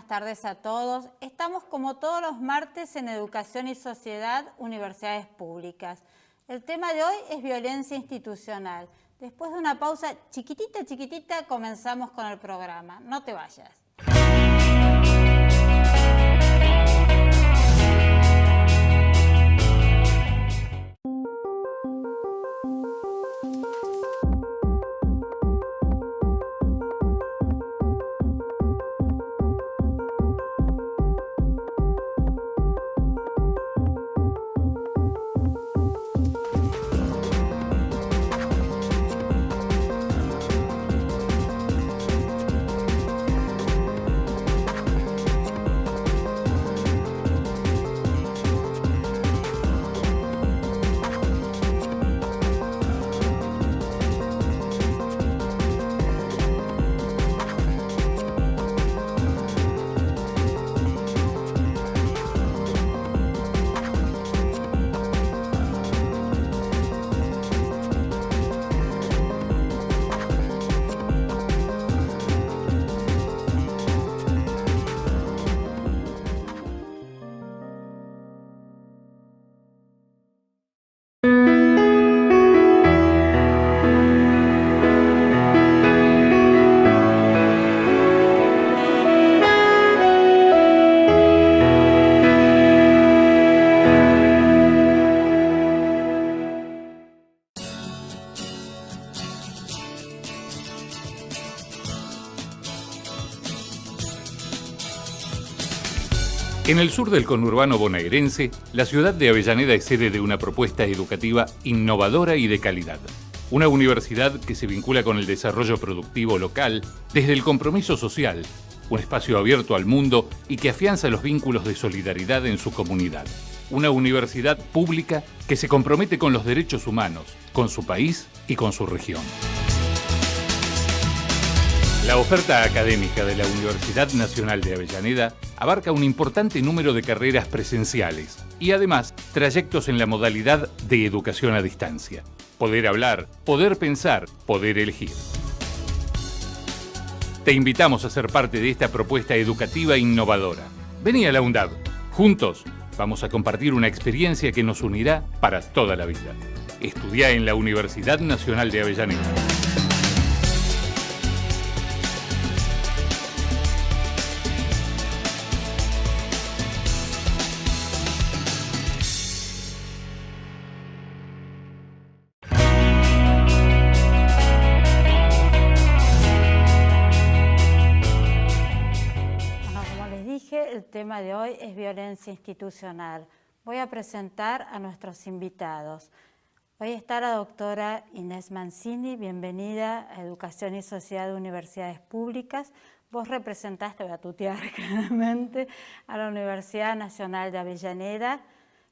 buenas tardes a todos. Estamos como todos los martes en Educación y Sociedad, Universidades Públicas. El tema de hoy es violencia institucional. Después de una pausa chiquitita, comenzamos con el programa. No te vayas. En el sur del conurbano bonaerense, la ciudad de Avellaneda es sede de una propuesta educativa innovadora y de calidad. Una universidad que se vincula con el desarrollo productivo local desde el compromiso social, un espacio abierto al mundo y que afianza los vínculos de solidaridad en su comunidad. Una universidad pública que se compromete con los derechos humanos, con su país y con su región. La oferta académica de la Universidad Nacional de Avellaneda abarca un importante número de carreras presenciales y además trayectos en la modalidad de educación a distancia. Poder hablar, poder pensar, poder elegir. Te invitamos a ser parte de esta propuesta educativa innovadora. Vení a la UNDAB. Juntos vamos a compartir una experiencia que nos unirá para toda la vida. Estudiá en la Universidad Nacional de Avellaneda. El tema de hoy es violencia institucional. Voy a presentar a nuestros invitados. Hoy está la doctora Inés Mancini, bienvenida a Educación y Sociedad de Universidades Públicas. Vos representaste, voy a tutear claramente, a la Universidad Nacional de Avellaneda.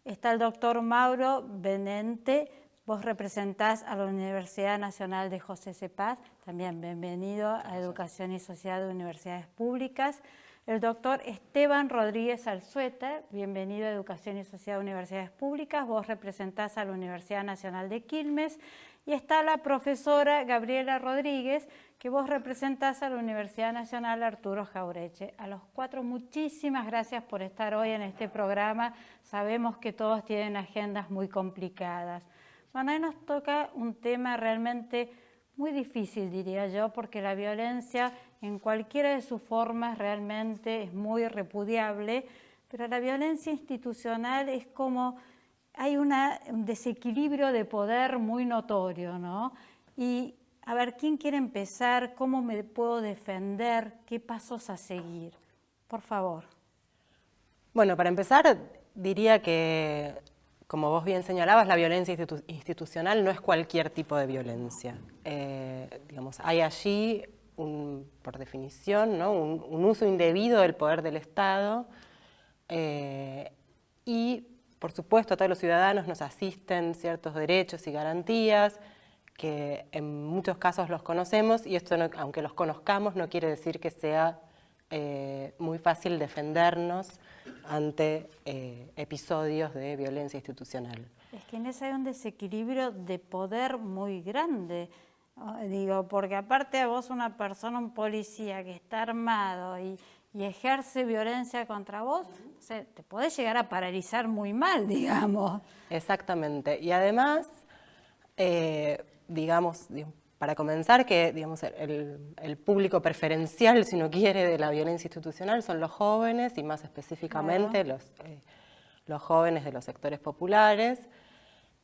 Está el doctor Mauro Benente, vos representás a la Universidad Nacional de José C. Paz, también bienvenido a Educación y Sociedad de Universidades Públicas. El doctor Esteban Rodríguez Alzueta, bienvenido a Educación y Sociedad de Universidades Públicas, vos representás a la Universidad Nacional de Quilmes, y está la profesora Gabriela Rodríguez, que vos representás a la Universidad Nacional Arturo Jauretche. A los cuatro, muchísimas gracias por estar hoy en este programa. Sabemos que todos tienen agendas muy complicadas. Bueno, hoy nos toca un tema realmente muy difícil, diría yo, porque la violencia en cualquiera de sus formas realmente es muy repudiable, pero la violencia institucional es como hay un desequilibrio de poder muy notorio, ¿no? Y a ver, ¿quién quiere empezar? ¿Cómo me puedo defender? ¿Qué pasos a seguir? Por favor. Bueno, para empezar, diría que, como vos bien señalabas, la violencia institucional no es cualquier tipo de violencia. Digamos, hay allí, por definición, ¿no? un uso indebido del poder del Estado y, por supuesto, a todos los ciudadanos nos asisten ciertos derechos y garantías que en muchos casos los conocemos y esto, aunque los conozcamos, no quiere decir que sea muy fácil defendernos ante episodios de violencia institucional. Es que en ese hay un desequilibrio de poder muy grande. Digo, porque aparte a vos una persona, un policía que está armado y y ejerce violencia contra vos, o sea, te podés llegar a paralizar muy mal, digamos. Exactamente. Y además, digamos, para comenzar, que digamos, el público preferencial, si uno quiere, de la violencia institucional son los jóvenes y más específicamente los jóvenes de los sectores populares,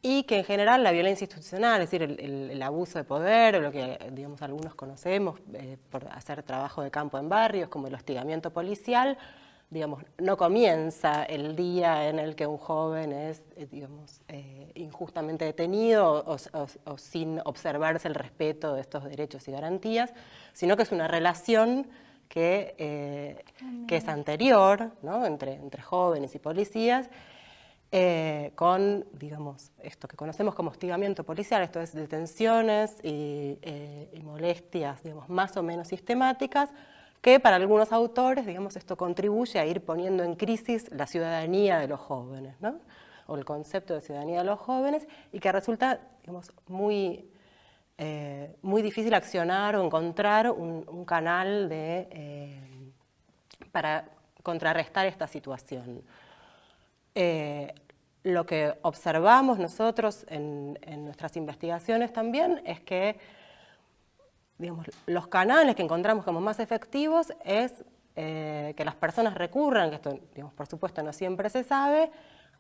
y que en general la violencia institucional, es decir, el abuso de poder, o lo que digamos, algunos conocemos por hacer trabajo de campo en barrios, como el hostigamiento policial, digamos, no comienza el día en el que un joven es, digamos, injustamente detenido o sin observarse el respeto de estos derechos y garantías, sino que es una relación que es anterior, ¿no? entre jóvenes y policías, con, digamos, esto que conocemos como hostigamiento policial, esto es detenciones y molestias, digamos, más o menos sistemáticas, que para algunos autores, digamos, esto contribuye a ir poniendo en crisis la ciudadanía de los jóvenes, ¿no? O el concepto de ciudadanía de los jóvenes, y que resulta, digamos, muy difícil accionar o encontrar un canal para contrarrestar esta situación. Lo que observamos nosotros en nuestras investigaciones también es que, digamos, los canales que encontramos como más efectivos es que las personas recurran, que esto, digamos, por supuesto no siempre se sabe,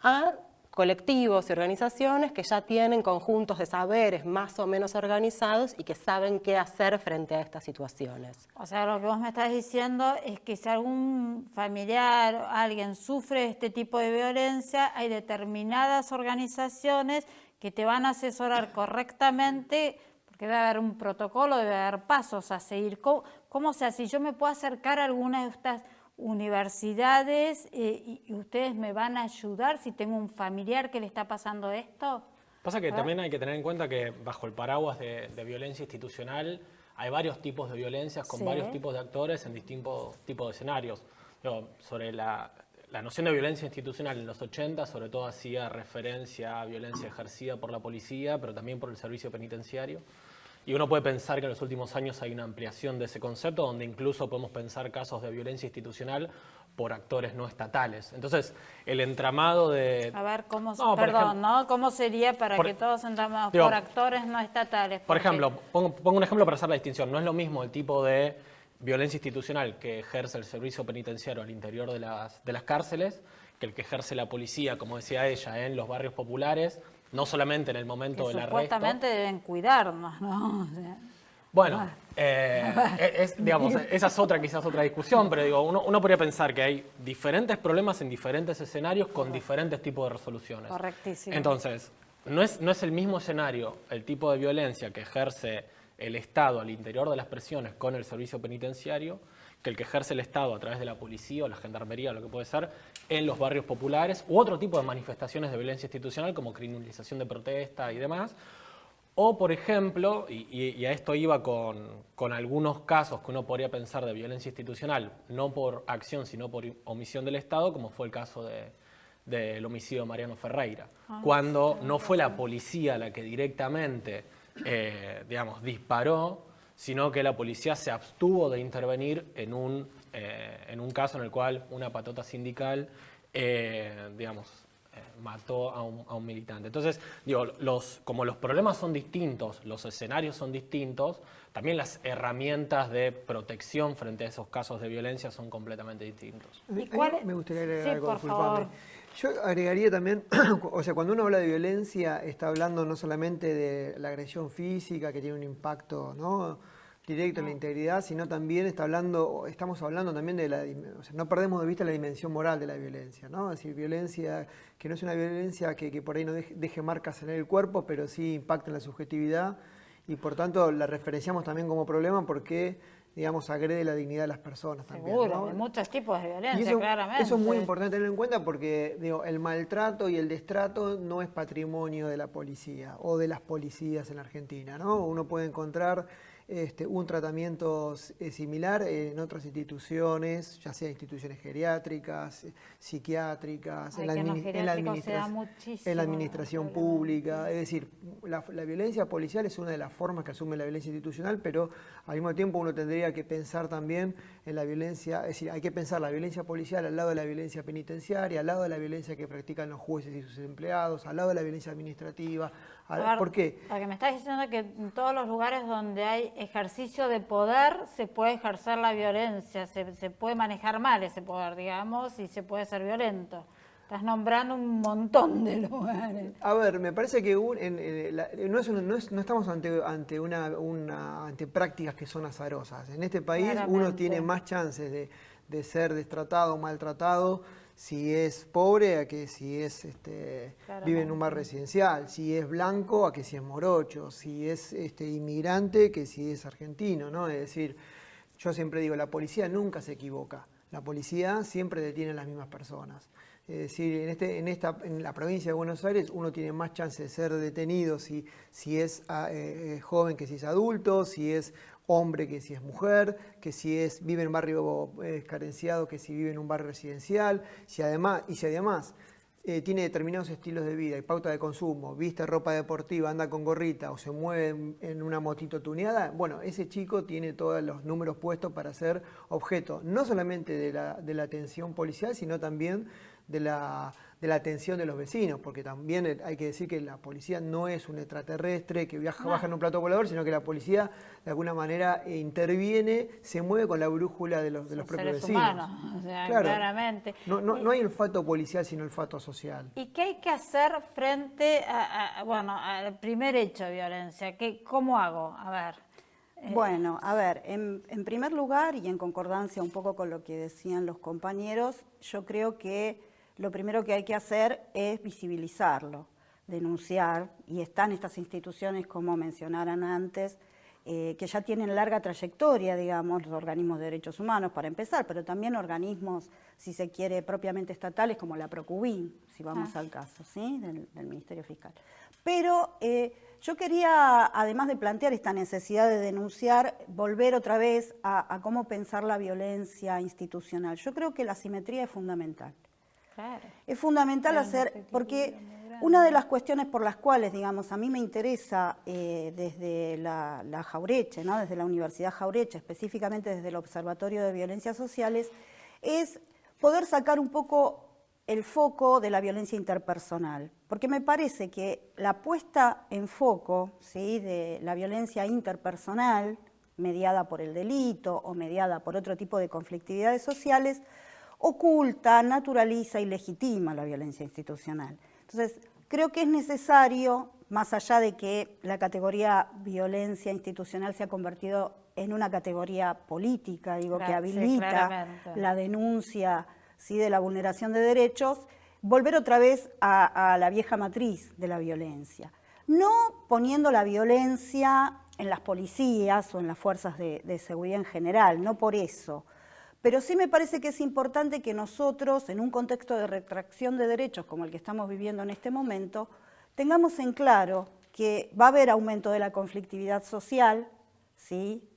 a colectivos y organizaciones que ya tienen conjuntos de saberes más o menos organizados y que saben qué hacer frente a estas situaciones. O sea, lo que vos me estás diciendo es que si algún familiar o alguien sufre este tipo de violencia, hay determinadas organizaciones que te van a asesorar correctamente, porque debe haber un protocolo, debe haber pasos a seguir. ¿Cómo se hace? Si yo me puedo acercar a alguna de estas universidades y ustedes me van a ayudar si tengo un familiar que le está pasando esto. Pasa que también hay que tener en cuenta que bajo el paraguas de violencia institucional hay varios tipos de violencias con varios tipos de actores en distintos tipos de escenarios. Sobre la noción de violencia institucional en los 80 sobre todo hacía referencia a violencia ejercida por la policía, pero también por el servicio penitenciario. Y uno puede pensar que en los últimos años hay una ampliación de ese concepto, donde incluso podemos pensar casos de violencia institucional por actores no estatales. Entonces, el entramado de... A ver, ¿cómo, ¿no? ¿Cómo sería para que todos entendamos por actores no estatales? Por ejemplo, pongo un ejemplo para hacer la distinción. No es lo mismo el tipo de violencia institucional que ejerce el servicio penitenciario al interior de las cárceles que el que ejerce la policía, como decía ella, en los barrios populares, no solamente en el momento del arresto. Supuestamente deben cuidarnos, ¿no? O sea, bueno, digamos, esa es quizás otra discusión, pero digo, uno podría pensar que hay diferentes problemas en diferentes escenarios con diferentes tipos de resoluciones. Correctísimo. Entonces, no es el mismo escenario el tipo de violencia que ejerce el Estado al interior de las prisiones con el servicio penitenciario que el que ejerce el Estado a través de la policía o la gendarmería o lo que puede ser en los barrios populares u otro tipo de manifestaciones de violencia institucional como criminalización de protesta y demás. O, por ejemplo, y a esto iba con algunos casos que uno podría pensar de violencia institucional, no por acción, sino por omisión del Estado, como fue el caso del homicidio de Mariano Ferreira, cuando no fue la policía la que directamente, digamos, disparó, sino que la policía se abstuvo de intervenir en un caso en el cual una patota sindical, digamos, mató a un militante. Entonces, digo, como los problemas son distintos, los escenarios son distintos, también las herramientas de protección frente a esos casos de violencia son completamente distintos. ¿Y cuál? Me gustaría agregar algo, por favor. Yo agregaría también, o sea, cuando uno habla de violencia, está hablando no solamente de la agresión física, que tiene un impacto, ¿no?, directo en la integridad, sino también estamos hablando también de o sea, no perdemos de vista la dimensión moral de la violencia, ¿no? Es decir, violencia que no es una violencia que por ahí no deje marcas en el cuerpo, pero sí impacta en la subjetividad y por tanto la referenciamos también como problema porque, digamos, agrede la dignidad de las personas también. Seguro, ¿no? hay muchos tipos de violencia, Y eso, claramente. Eso es muy importante tenerlo en cuenta porque, digo, el maltrato y el destrato no es patrimonio de la policía o de las policías en Argentina, ¿no? Uno puede encontrar un tratamiento similar en otras instituciones, ya sea instituciones geriátricas, psiquiátricas, en la administración pública. Es decir, la violencia policial es una de las formas que asume la violencia institucional, pero al mismo tiempo uno tendría que pensar también en la violencia, es decir, hay que pensar la violencia policial al lado de la violencia penitenciaria, al lado de la violencia que practican los jueces y sus empleados, al lado de la violencia administrativa. ¿Por qué? Porque me estás diciendo que en todos los lugares donde hay ejercicio de poder se puede ejercer la violencia, se puede manejar mal ese poder, digamos, y se puede ser violento. Estás nombrando un montón de lugares. A ver, me parece que no estamos ante prácticas que son azarosas. En este país uno tiene más chances de ser destratado o maltratado si es pobre a que si es vive en un barrio residencial, si es blanco a que si es morocho, si es inmigrante que si es argentino, ¿no? Es decir, yo siempre digo, la policía nunca se equivoca. La policía siempre detiene a las mismas personas. Es decir, en la provincia de Buenos Aires uno tiene más chance de ser detenido si es joven que si es adulto, si es hombre que si es mujer, que si vive en un barrio carenciado que si vive en un barrio residencial, si además tiene determinados estilos de vida y pauta de consumo, viste ropa deportiva, anda con gorrita o se mueve en una motito tuneada, bueno, ese chico tiene todos los números puestos para ser objeto, no solamente de la atención policial, sino también de la atención de los vecinos, porque también hay que decir que la policía no es un extraterrestre que baja en un plato volador, sino que la policía de alguna manera interviene, se mueve con la brújula de los propios vecinos. Humanos, o sea, claro, claramente. No hay olfato policial, sino olfato social. ¿Y qué hay que hacer frente al primer hecho de violencia? ¿Cómo hago? A ver. Bueno, a ver, en primer lugar, y en concordancia un poco con lo que decían los compañeros, yo creo que lo primero que hay que hacer es visibilizarlo, denunciar, y están estas instituciones, como mencionaron antes, que ya tienen larga trayectoria, digamos, los organismos de derechos humanos, para empezar, pero también organismos, si se quiere, propiamente estatales, como la Procubin, si vamos al caso, ¿sí?, del Ministerio Fiscal. Pero yo quería, además de plantear esta necesidad de denunciar, volver otra vez a cómo pensar la violencia institucional. Yo creo que la simetría es fundamental. Claro. Es fundamental porque una de las cuestiones por las cuales, digamos, a mí me interesa desde la Jauretche, ¿no?, desde la Universidad Jauretche, específicamente desde el Observatorio de Violencias Sociales, es poder sacar un poco el foco de la violencia interpersonal, porque me parece que la puesta en foco, ¿sí?, de la violencia interpersonal, mediada por el delito o mediada por otro tipo de conflictividades sociales, oculta, naturaliza y legitima la violencia institucional. Entonces, creo que es necesario, más allá de que la categoría violencia institucional se ha convertido en una categoría política, digo, que habilita la denuncia, ¿sí?, de la vulneración de derechos, volver otra vez a la vieja matriz de la violencia. No poniendo la violencia en las policías o en las fuerzas de seguridad en general, no por eso. Pero sí me parece que es importante que nosotros, en un contexto de retracción de derechos como el que estamos viviendo en este momento, tengamos en claro que va a haber aumento de la conflictividad social, ¿sí?,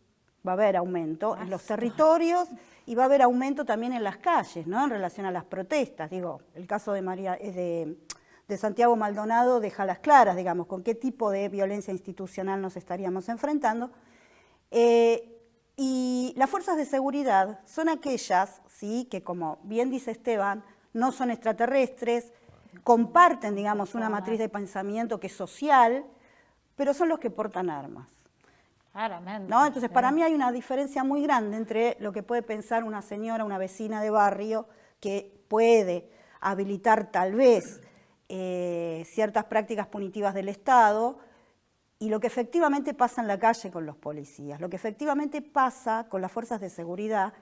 va a haber aumento en los territorios y va a haber aumento también en las calles, ¿no?, en relación a las protestas. Digo, el caso de Santiago Maldonado deja las claras, digamos, con qué tipo de violencia institucional nos estaríamos enfrentando. Y las fuerzas de seguridad son aquellas, ¿sí?, que, como bien dice Esteban, no son extraterrestres, comparten, digamos, una matriz de pensamiento que es social, pero son los que portan armas. Claramente. ¿No? Entonces, para mí hay una diferencia muy grande entre lo que puede pensar una señora, una vecina de barrio, que puede habilitar tal vez ciertas prácticas punitivas del Estado, y lo que efectivamente pasa en la calle con los policías, lo que efectivamente pasa con las fuerzas de seguridad,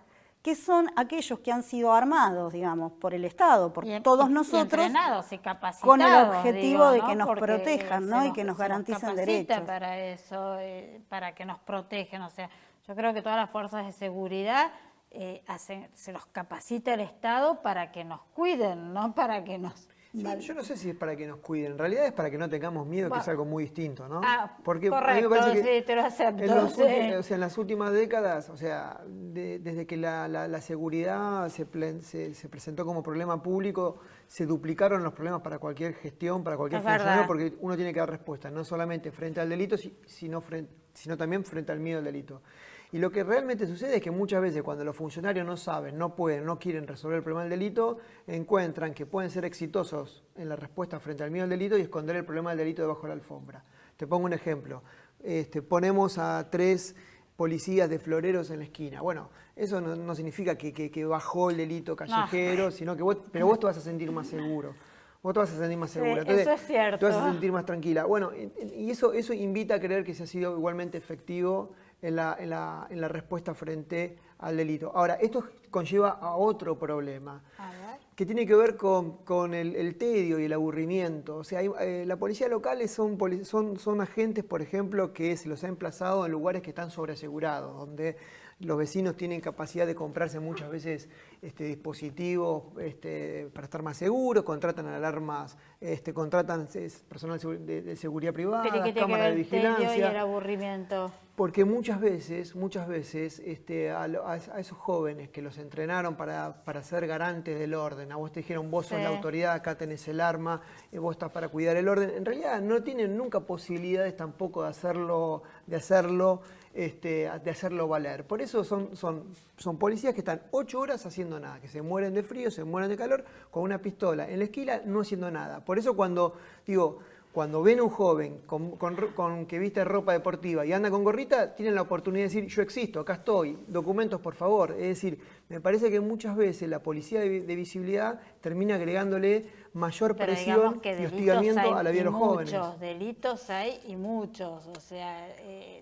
que son aquellos que han sido armados, digamos, por el Estado, por todos nosotros, y entrenados y capacitados, con el objetivo de que nos porque protejan, ¿no?, y que nos garanticen derechos. Para eso, para que nos protejan. O sea, yo creo que todas las fuerzas de seguridad se los capacita el Estado para que nos cuiden, no para que nos Sí, yo no sé si es para que nos cuiden, en realidad es para que no tengamos miedo, que es algo muy distinto, ¿no? Porque correcto, a mí me parece que sí, te lo acepto. en las últimas décadas, o sea, desde que la seguridad se presentó como problema público, se duplicaron los problemas para cualquier gestión, para cualquier funcionario, porque uno tiene que dar respuesta, no solamente frente al delito, sino también frente al miedo al delito. Y lo que realmente sucede es que muchas veces cuando los funcionarios no saben, no pueden, no quieren resolver el problema del delito, encuentran que pueden ser exitosos en la respuesta frente al miedo al delito y esconder el problema del delito debajo de la alfombra. Te pongo un ejemplo. Ponemos a 3 policías de floreros en la esquina. Bueno, eso no significa que bajó el delito callejero, sino que vos te vas a sentir más seguro. Vos te vas a sentir más segura. Entonces, eso es cierto. te vas a sentir más tranquila. Bueno, y eso invita a creer que se ha sido igualmente efectivo en la respuesta frente al delito. Ahora, esto conlleva a otro problema, que tiene que ver con el tedio y el aburrimiento. O sea, la policía local son agentes, por ejemplo, que se los ha emplazado en lugares que están sobreasegurados, donde los vecinos tienen capacidad de comprarse muchas veces dispositivos para estar más seguros, contratan alarmas, contratan personal de seguridad privada, cámaras de vigilancia. Y el aburrimiento. Porque muchas veces a esos jóvenes que los entrenaron para ser garantes del orden, a vos te dijeron, vos sos la autoridad, acá tenés el arma, vos estás para cuidar el orden, en realidad no tienen nunca posibilidades tampoco de hacerlo valer. Por eso son policías que están 8 horas haciendo nada, que se mueren de frío, se mueren de calor, con una pistola en la esquina no haciendo nada. Por eso cuando ven a un joven que viste ropa deportiva y anda con gorrita, tienen la oportunidad de decir, yo existo, acá estoy, documentos por favor. Es decir, me parece que muchas veces la policía de visibilidad termina agregándole mayor presión y hostigamiento a la vida de los jóvenes. Muchos delitos hay y muchos, o sea...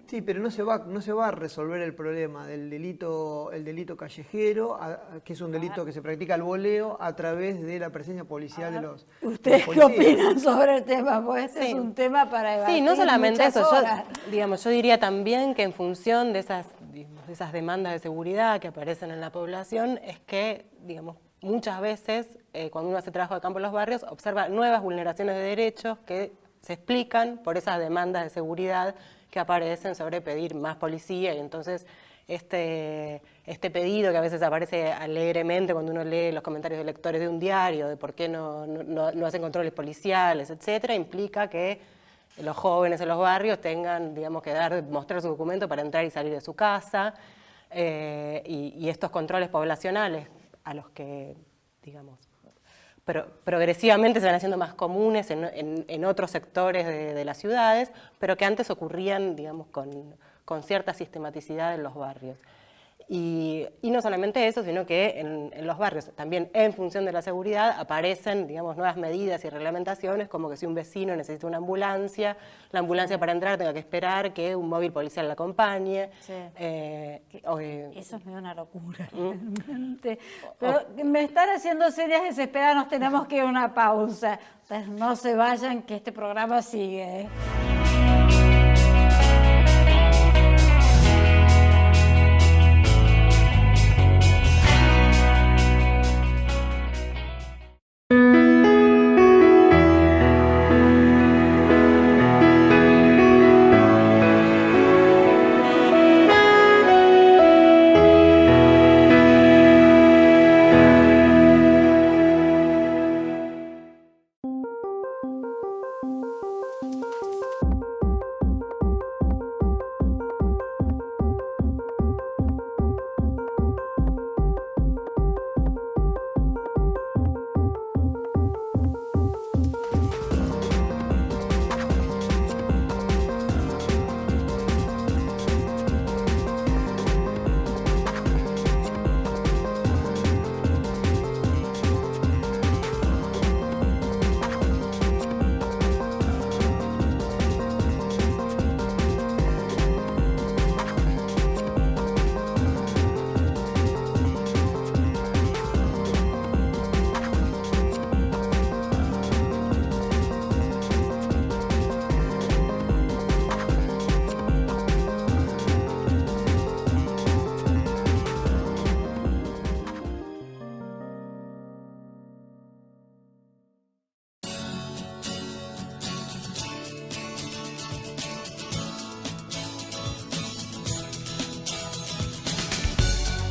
Sí, pero no se va a resolver el problema del delito callejero, que es un delito que se practica al voleo, a través de la presencia policial de los ¿Ustedes qué opinan sobre el tema? Pues este es un tema para debatir. Sí, no solamente eso, yo diría también que en función de esas demandas de seguridad que aparecen en la población, es que, muchas veces, cuando uno hace trabajo de campo en los barrios, observa nuevas vulneraciones de derechos que se explican por esas demandas de seguridad que aparecen sobre pedir más policía, y entonces este pedido que a veces aparece alegremente cuando uno lee los comentarios de lectores de un diario, de por qué no hacen controles policiales, etcétera, implica que los jóvenes en los barrios tengan, que mostrar su documento para entrar y salir de su casa, y estos controles poblacionales a los que, progresivamente se van haciendo más comunes en otros sectores de las ciudades, pero que antes ocurrían, con cierta sistematicidad en los barrios. Y no solamente eso, sino que en los barrios, también en función de la seguridad, aparecen, nuevas medidas y reglamentaciones, como que si un vecino necesita una ambulancia, la ambulancia para entrar tenga que esperar que un móvil policial la acompañe. Sí. Eso es medio una locura, realmente. Pero me están haciendo señas desesperadas, nos tenemos que ir a una pausa. Entonces no se vayan, que este programa sigue.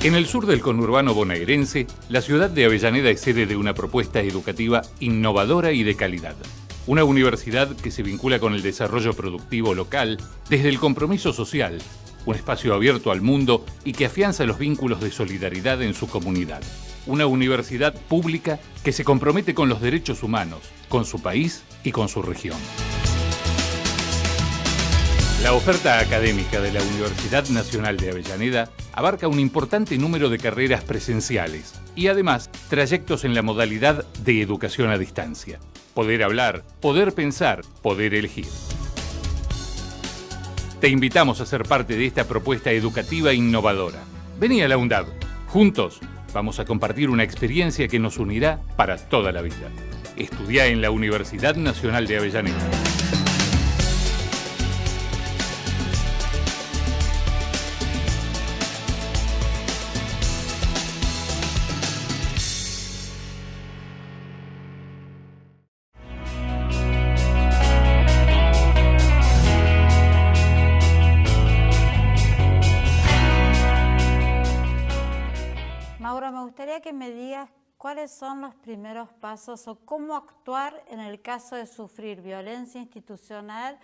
En el sur del conurbano bonaerense, la ciudad de Avellaneda es sede de una propuesta educativa innovadora y de calidad. Una universidad que se vincula con el desarrollo productivo local desde el compromiso social, un espacio abierto al mundo y que afianza los vínculos de solidaridad en su comunidad. Una universidad pública que se compromete con los derechos humanos, con su país y con su región. La oferta académica de la Universidad Nacional de Avellaneda abarca un importante número de carreras presenciales y además trayectos en la modalidad de educación a distancia. Poder hablar, poder pensar, poder elegir. Te invitamos a ser parte de esta propuesta educativa innovadora. Vení a la UNDAB. Juntos vamos a compartir una experiencia que nos unirá para toda la vida. Estudiá en la Universidad Nacional de Avellaneda. Mauro, me gustaría que me digas cuáles son los primeros pasos o cómo actuar en el caso de sufrir violencia institucional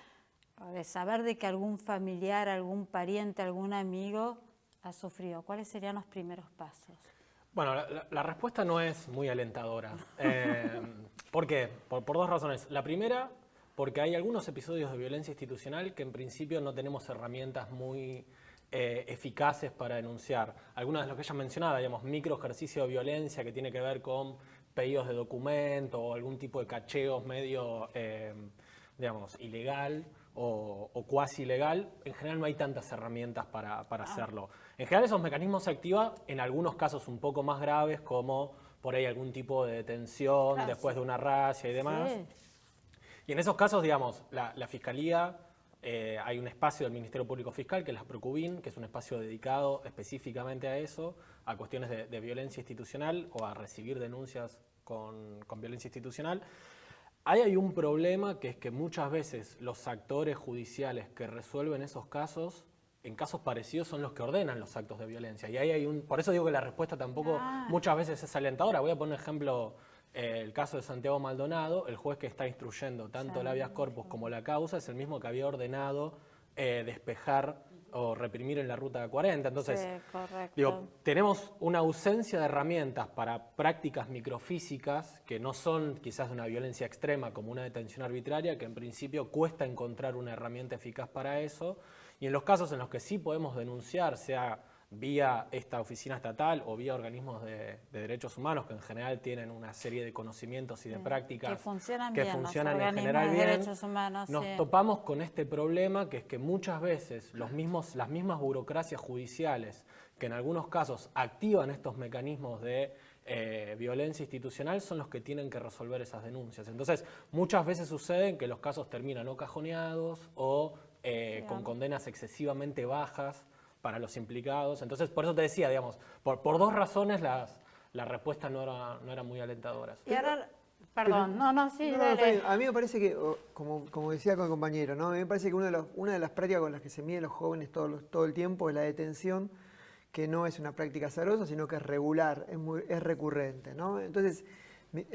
o de saber de que algún familiar, algún pariente, algún amigo ha sufrido. ¿Cuáles serían los primeros pasos? Bueno, la respuesta no es muy alentadora. ¿Por qué? Por dos razones. La primera, porque hay algunos episodios de violencia institucional que en principio no tenemos herramientas muy eficaces para denunciar. Algunas de las que ella mencionaba, digamos, micro ejercicio de violencia que tiene que ver con pedidos de documento o algún tipo de cacheos medio, digamos, ilegal o cuasi ilegal. En general no hay tantas herramientas para hacerlo. En general esos mecanismos se activan en algunos casos un poco más graves, como por ahí algún tipo de detención después de una racia y demás. Sí. Y en esos casos, digamos, la Fiscalía, hay un espacio del Ministerio Público Fiscal, que es la Procubin, que es un espacio dedicado específicamente a eso, a cuestiones de violencia institucional o a recibir denuncias con violencia institucional. Ahí hay un problema, que es que muchas veces los actores judiciales que resuelven esos casos, en casos parecidos, son los que ordenan los actos de violencia. Y ahí hay por eso digo que la respuesta tampoco muchas veces es alentadora. Voy a poner un ejemplo. El caso de Santiago Maldonado, el juez que está instruyendo tanto el habeas corpus como la causa es el mismo que había ordenado despejar o reprimir en la Ruta 40. Entonces, Sí, correcto. digo, tenemos una ausencia de herramientas para prácticas microfísicas que no son quizás de una violencia extrema como una detención arbitraria, que en principio cuesta encontrar una herramienta eficaz para eso. Y en los casos en los que sí podemos denunciar, sea vía esta oficina estatal o vía organismos de derechos humanos, que en general tienen una serie de conocimientos y de prácticas que funcionan que bien, los funcionan en organismos general de bien, derechos humanos, nos sí. topamos con este problema, que es que muchas veces las mismas burocracias judiciales, que en algunos casos activan estos mecanismos de violencia institucional, son los que tienen que resolver esas denuncias. Entonces, muchas veces sucede que los casos terminan o cajoneados o con condenas excesivamente bajas para los implicados. Entonces, por eso te decía, digamos, por dos razones las respuestas no eran muy alentadoras. Y ahora, perdón, sí, No, dale. está bien. A mí me parece que, como decía con el compañero, ¿no? A mí me parece que una de las prácticas con las que se miden los jóvenes todo el tiempo es la detención, que no es una práctica azarosa, sino que es regular, es recurrente, ¿no? Entonces,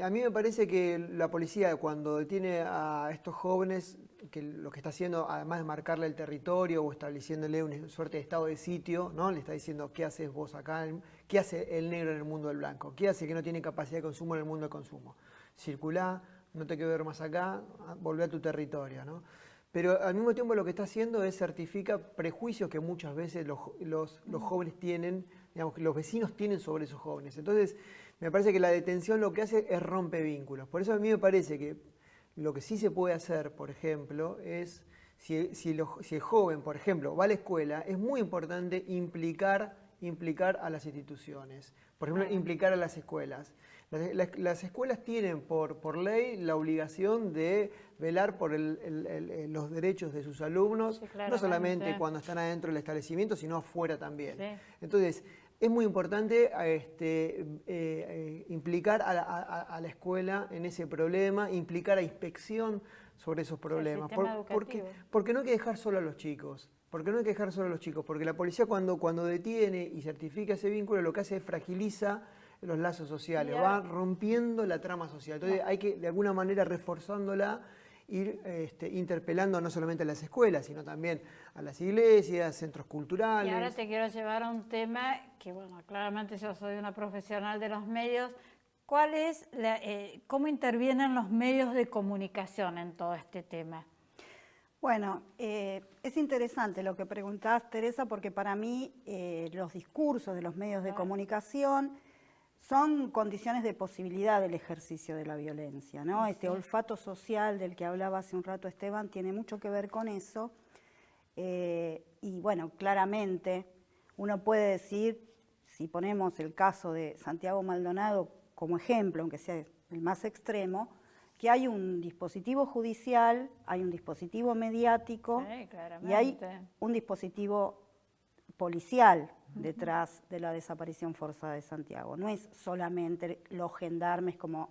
a mí me parece que la policía, cuando detiene a estos jóvenes, que lo que está haciendo, además de marcarle el territorio o estableciéndole una suerte de estado de sitio, ¿no? Le está diciendo, ¿qué haces vos acá? ¿Qué hace el negro en el mundo del blanco? ¿Qué hace que no tiene capacidad de consumo en el mundo del consumo? Circulá, no te quiero ver más acá, volvé a tu territorio, ¿no? Pero al mismo tiempo lo que está haciendo es certifica prejuicios que muchas veces los jóvenes tienen, digamos, que los vecinos tienen sobre esos jóvenes. Entonces, me parece que la detención lo que hace es romper vínculos. Por eso a mí me parece que lo que sí se puede hacer, por ejemplo, es, si el joven, por ejemplo, va a la escuela, es muy importante implicar a las instituciones. Por ejemplo, implicar a las escuelas. Las escuelas tienen por ley la obligación de velar por los derechos de sus alumnos, Sí, no solamente claramente. cuando están adentro del establecimiento, sino afuera también. Sí. Entonces, es muy importante implicar a la escuela en ese problema, implicar a inspección sobre esos problemas. sistema educativo. Porque no hay que dejar solo a los chicos. Porque la policía cuando detiene y certifica ese vínculo, lo que hace es fragiliza los lazos sociales, va rompiendo la trama social. Entonces hay que, de alguna manera, reforzándola, ir interpelando no solamente a las escuelas, sino también a las iglesias, centros culturales. Y ahora te quiero llevar a un tema que, bueno, claramente yo soy una profesional de los medios. ¿Cuál es cómo intervienen los medios de comunicación en todo este tema? Bueno, es interesante lo que preguntás, Teresa, porque para mí los discursos de los medios de comunicación son condiciones de posibilidad del ejercicio de la violencia, ¿no? Este olfato social del que hablaba hace un rato Esteban tiene mucho que ver con eso. Y bueno, claramente uno puede decir, si ponemos el caso de Santiago Maldonado como ejemplo, aunque sea el más extremo, que hay un dispositivo judicial, hay un dispositivo mediático y hay un dispositivo policial detrás de la desaparición forzada de Santiago. No es solamente los gendarmes como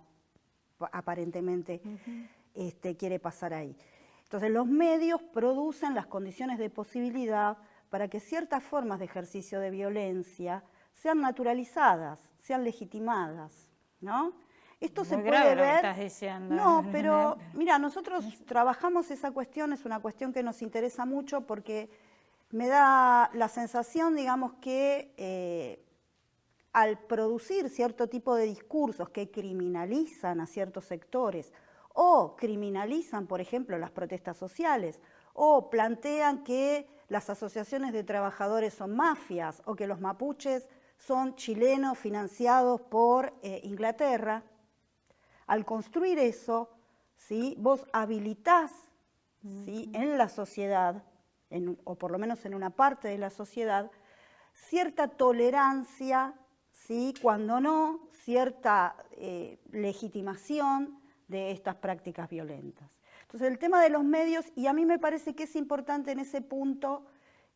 aparentemente quiere pasar ahí. Entonces los medios producen las condiciones de posibilidad para que ciertas formas de ejercicio de violencia sean naturalizadas, sean legitimadas, ¿no? Esto se puede ver. Lo que estás diciendo. No, pero mira, nosotros trabajamos esa cuestión, es una cuestión que nos interesa mucho porque me da la sensación, digamos, que al producir cierto tipo de discursos que criminalizan a ciertos sectores o criminalizan, por ejemplo, las protestas sociales o plantean que las asociaciones de trabajadores son mafias o que los mapuches son chilenos financiados por Inglaterra, al construir eso, ¿sí?, vos habilitás, ¿sí?, en la sociedad, o por lo menos en una parte de la sociedad, cierta tolerancia, ¿sí?, cuando no, cierta legitimación de estas prácticas violentas. Entonces el tema de los medios, y a mí me parece que es importante en ese punto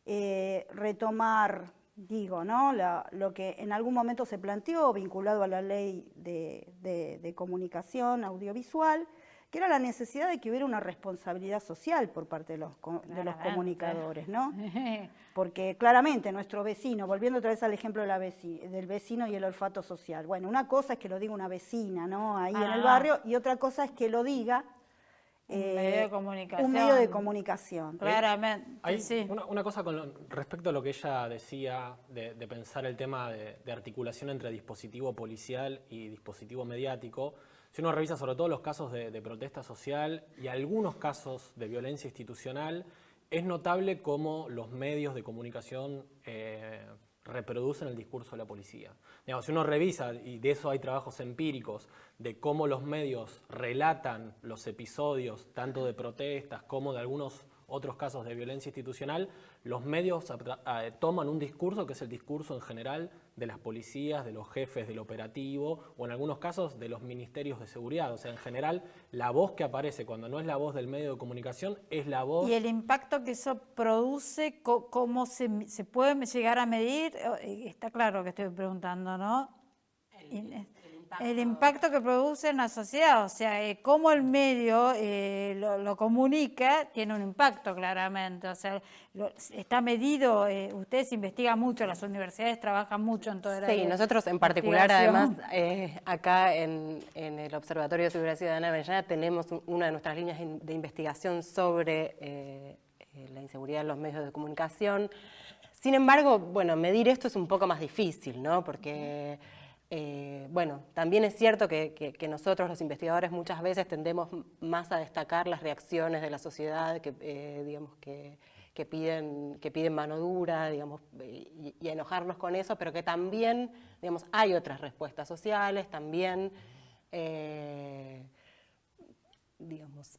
retomar, digo, ¿no?, lo que en algún momento se planteó vinculado a la ley de comunicación audiovisual, que era la necesidad de que hubiera una responsabilidad social por parte de los comunicadores, ¿no? Porque claramente nuestro vecino, volviendo otra vez al ejemplo de del vecino y el olfato social, bueno, una cosa es que lo diga una vecina, ¿no?, ahí en el barrio, y otra cosa es que lo diga un medio de comunicación. Un medio de comunicación. Claramente. Hay una cosa respecto a lo que ella decía de pensar el tema de articulación entre dispositivo policial y dispositivo mediático. Si uno revisa sobre todo los casos de protesta social y algunos casos de violencia institucional, es notable cómo los medios de comunicación reproducen el discurso de la policía. Digamos, si uno revisa, y de eso hay trabajos empíricos, de cómo los medios relatan los episodios tanto de protestas como de algunos otros casos de violencia institucional, los medios toman un discurso que es el discurso en general de las policías, de los jefes del operativo o en algunos casos de los ministerios de seguridad. O sea, en general, la voz que aparece cuando no es la voz del medio de comunicación es la voz... Y el impacto que eso produce, ¿cómo se puede llegar a medir? Está claro que estoy preguntando, ¿no? El impacto que produce en la sociedad, o sea, cómo el medio lo comunica, tiene un impacto claramente, o sea, está medido, ustedes investigan mucho, las universidades trabajan mucho en todo el área. Sí, nosotros en particular, además, acá en el Observatorio de Seguridad Ciudadana de Avellaneda tenemos una de nuestras líneas de investigación sobre la inseguridad en los medios de comunicación. Sin embargo, bueno, medir esto es un poco más difícil, ¿no? Porque... bueno, también es cierto que nosotros los investigadores muchas veces tendemos más a destacar las reacciones de la sociedad digamos, que piden mano dura, digamos, y enojarnos con eso, pero que también, digamos, hay otras respuestas sociales, también digamos,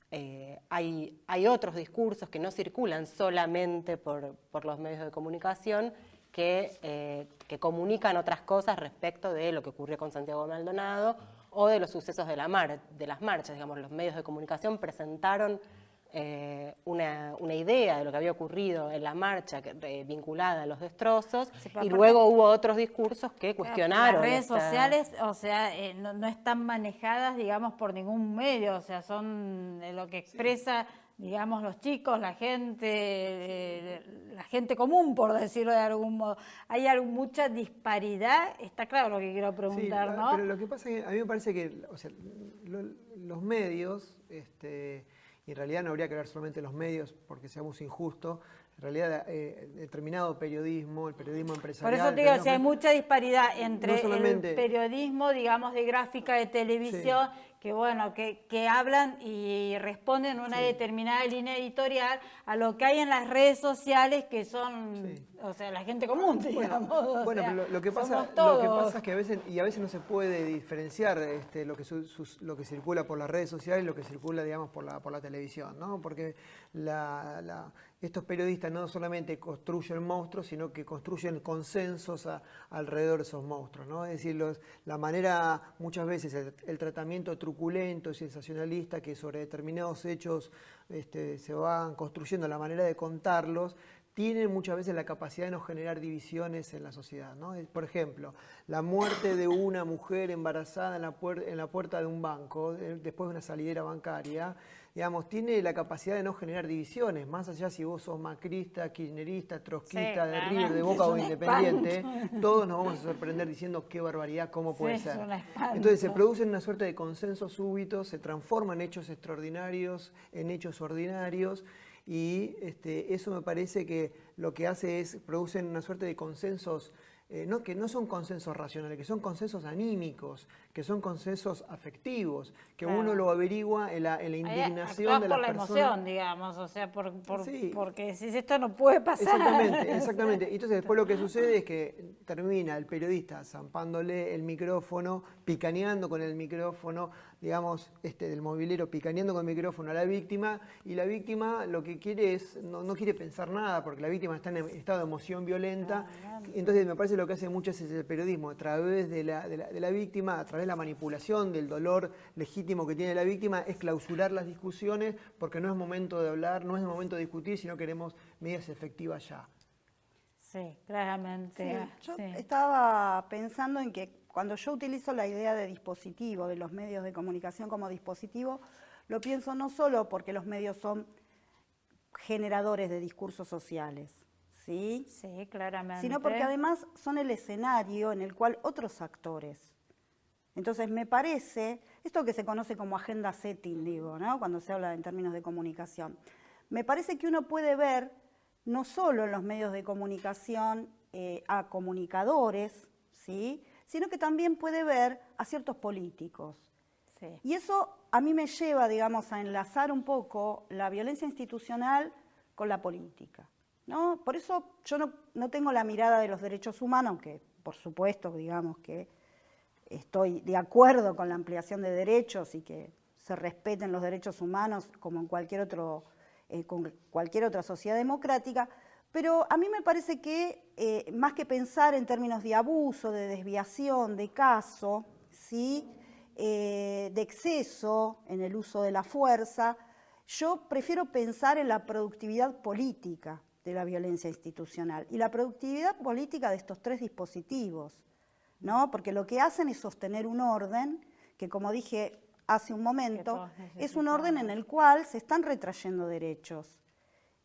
hay otros discursos que no circulan solamente por los medios de comunicación, que comunican otras cosas respecto de lo que ocurrió con Santiago Maldonado o de los sucesos de las marchas. Digamos, los medios de comunicación presentaron una idea de lo que había ocurrido en la marcha vinculada a los destrozos, Sí, pero y aparte- luego hubo otros discursos que cuestionaron. Las redes esta- sociales, o sea, no están manejadas, digamos, por ningún medio, o sea, son lo que expresa, digamos, los chicos, la gente común, por decirlo de algún modo. Hay mucha disparidad, está claro lo que quiero preguntar, ¿no? Pero lo que pasa es que a mí me parece que, o sea, los medios, y en realidad no habría que hablar solamente de los medios porque seamos injustos, en realidad determinado periodismo, el periodismo Por empresarial... eso te digo, si hay mucha disparidad entre No solamente- el periodismo, digamos, de gráfica de televisión, que bueno, que hablan y responden una determinada línea editorial a lo que hay en las redes sociales, que son, o sea, la gente común, digamos. o Bueno, sea, pero lo que somos pasa todos. es que a veces no se puede diferenciar lo que circula por las redes sociales y lo que circula, digamos, por la televisión, ¿no? Porque estos periodistas no solamente construyen monstruos, sino que construyen consensos alrededor de esos monstruos, ¿no? Es decir, la manera, muchas veces, el tratamiento truculento y sensacionalista que sobre determinados hechos se van construyendo, la manera de contarlos, tienen muchas veces la capacidad de no generar divisiones en la sociedad, ¿no? Por ejemplo, la muerte de una mujer embarazada en la puerta de un banco, después de una salidera bancaria, digamos, tiene la capacidad de no generar divisiones, más allá si vos sos macrista, kirchnerista, trotskista, Sí, de River, claramente, de Boca es o un Independiente, espanto. todos nos vamos a sorprender diciendo qué barbaridad, cómo puede Sí, ser. es un espanto. Entonces se producen una suerte de consensos súbitos, se transforman hechos extraordinarios en hechos ordinarios, y eso me parece que lo que hace es, producen una suerte de consensos, que no son consensos racionales, que son consensos anímicos, que son consensos afectivos, que Claro. uno lo averigua en la indignación Actúas de por la la persona. emoción, digamos, o sea, Sí. porque decís, esto no puede pasar. Exactamente. Entonces después lo que sucede es que termina el periodista zampándole el micrófono, picaneando con el micrófono, digamos, del movilero, picaneando con el micrófono a la víctima, y la víctima lo que quiere es, no quiere pensar nada, porque la víctima está en estado de emoción violenta. Entonces me parece lo que hace mucho es el periodismo, a través de la víctima, a través de la manipulación, del dolor legítimo que tiene la víctima, es clausurar las discusiones, porque no es momento de hablar, no es momento de discutir, sino queremos medidas efectivas ya. Sí, claramente. Yo sí. estaba pensando en que cuando yo utilizo la idea de dispositivo, de los medios de comunicación como dispositivo, lo pienso no solo porque los medios son generadores de discursos sociales, ¿sí? Sí, claramente. Sino porque además son el escenario en el cual otros actores. Entonces me parece, esto que se conoce como agenda setting, digo, ¿no? Cuando se habla en términos de comunicación, me parece que uno puede ver no solo en los medios de comunicación a comunicadores, ¿sí? Sino que también puede ver a ciertos políticos. Sí. Y eso a mí me lleva, digamos, a enlazar un poco la violencia institucional con la política, ¿no? Por eso yo no tengo la mirada de los derechos humanos, aunque por supuesto, digamos, que estoy de acuerdo con la ampliación de derechos y que se respeten los derechos humanos como en cualquier otra sociedad democrática, pero a mí me parece que más que pensar en términos de abuso, de desviación, de caso, ¿sí? De exceso en el uso de la fuerza, yo prefiero pensar en la productividad política de la violencia institucional y la productividad política de estos tres dispositivos, ¿no? Porque lo que hacen es sostener un orden que, como dije hace un momento, es un orden en el cual se están retrayendo derechos.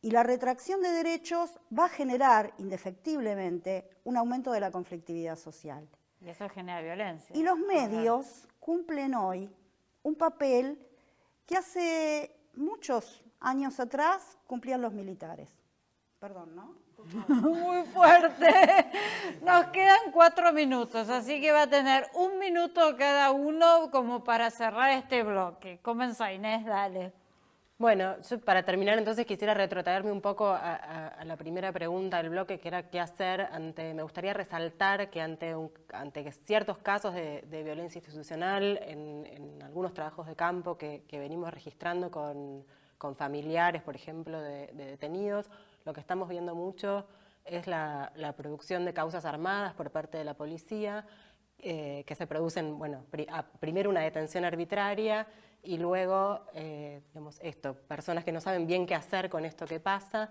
Y la retracción de derechos va a generar, indefectiblemente, un aumento de la conflictividad social. Y eso genera violencia. Y los medios cumplen hoy un papel que hace muchos años atrás cumplían los militares. Perdón, ¿no? Muy fuerte. Nos quedan 4 minutos, así que va a tener 1 minuto cada uno como para cerrar este bloque. Comenzá, Inés, dale. Bueno, yo para terminar entonces quisiera retrotraerme un poco a la primera pregunta del bloque, que era qué hacer me gustaría resaltar que ante ciertos casos de violencia institucional, en algunos trabajos de campo que venimos registrando con familiares, por ejemplo, de detenidos, lo que estamos viendo mucho es la producción de causas armadas por parte de la policía, que se producen, bueno, primero una detención arbitraria y luego, digamos, personas que no saben bien qué hacer con esto que pasa,